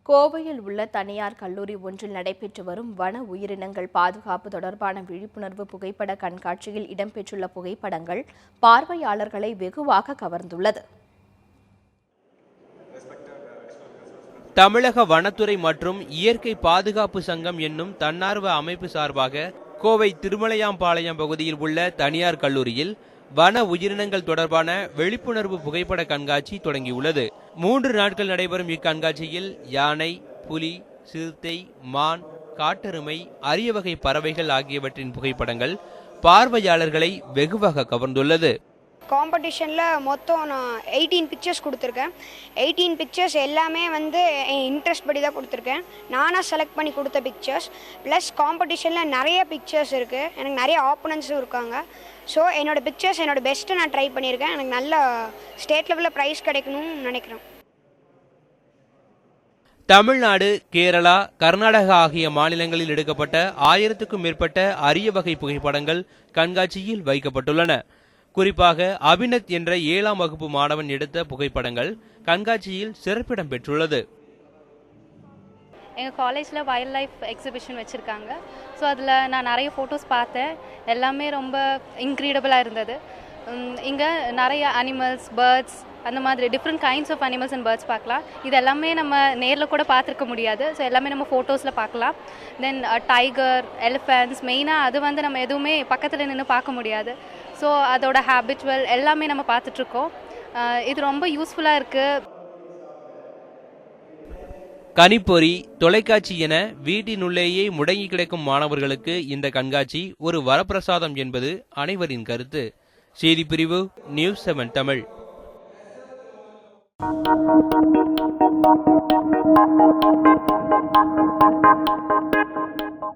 கோவையில் உள்ள தனியார் கல்லூரி ஒன்றில் நடைபெற்று வரும் வன உயிரினங்கள் பாதுகாப்பு தொடர்பான விழிப்புணர்வு புகைப்பட கண்காட்சியில் இடம்பெற்றுள்ள புகைப்படங்கள் பார்வையாளர்களை வெகுவாக கவர்ந்துள்ளது. தமிழக வனத்துறை மற்றும் இயற்கை பாதுகாப்பு சங்கம் என்னும் தன்னார்வ அமைப்பு சார்பாக கோவை திருமலையாம்பாளையம் பகுதியில் உள்ள தனியார் கல்லூரியில் வன உயிரினங்கள் தொடர்பான விழிப்புணர்வு புகைப்பட கண்காட்சி தொடங்கியுள்ளது. 3 நாட்கள் நடைபெறும் இக்கண்காட்சியில் யானை, புலி, சிறுத்தை, மான், காட்டெருமை, அரிய வகை பறவைகள் ஆகியவற்றின் புகைப்படங்கள் பார்வையாளர்களை வெகுவாக கவர்ந்துள்ளது. காம்படிஷனில் மொத்தம் நான் 18 பிக்சர்ஸ் கொடுத்துருக்கேன். 18 பிக்சர்ஸ் எல்லாமே என் இன்ட்ரெஸ்ட் படி தான் கொடுத்துருக்கேன். நானாக செலக்ட் பண்ணி கொடுத்த பிக்சர்ஸ் ப்ளஸ் காம்படிஷனில் நிறைய பிக்சர்ஸ் இருக்குது. எனக்கு நிறைய ஆப்போனன்ஸும் இருக்காங்க. ஸோ என்னோடய பிக்சர்ஸ் என்னோடய பெஸ்ட்டு நான் ட்ரை பண்ணியிருக்கேன். எனக்கு நல்ல ஸ்டேட் லெவலில் ப்ரைஸ் கிடைக்கணும்னு நினைக்கிறேன். தமிழ்நாடு, கேரளா, கர்நாடகா ஆகிய மாநிலங்களில் எடுக்கப்பட்ட 1000க்கும் மேற்பட்ட அரிய வகை புகைப்படங்கள் கண்காட்சியில் வைக்கப்பட்டுள்ளன. குறிப்பாக அபினத் என்ற 7ஆம் வகுப்பு மாணவன் எடுத்த புகைப்படங்கள் கண்காட்சியில் சிறப்பிடம் பெற்றுள்ளது. எங்கள் காலேஜில் வைல்ட் லைஃப் எக்ஸிபிஷன் வச்சுருக்காங்க. ஸோ அதில் நான் நிறைய ஃபோட்டோஸ் பார்த்தேன். எல்லாமே ரொம்ப இன்க்ரீடபிளாக இருந்தது. இங்கே நிறைய அனிமல்ஸ், பேர்ட்ஸ், அந்த மாதிரி different kinds of animals and birds பார்க்கலாம். இது எல்லாமே நம்ம நேரில் கூட பார்த்துருக்க முடியாது. ஸோ எல்லாமே நம்ம ஃபோட்டோஸில் பார்க்கலாம். தென் டைகர், எலிஃபென்ட்ஸ், மெயினாக அது நம்ம எதுவுமே பக்கத்தில் நின்று பார்க்க முடியாது. ஸோ அதோட ஹேபிச்சுவல் எல்லாமே நம்ம பார்த்துட்ருக்கோம். இது ரொம்ப யூஸ்ஃபுல்லாக இருக்குது. கணிப்பொறி, தொலைக்காட்சி என வீட்டினுள்ளேயே முடங்கி கிடக்கும் மாணவர்களுக்கு இந்த கண்காட்சி ஒரு வரப்பிரசாதம் என்பது அனைவரின் கருத்து. செய்திப்பிரிவு நியூஸ் 7 தமிழ்.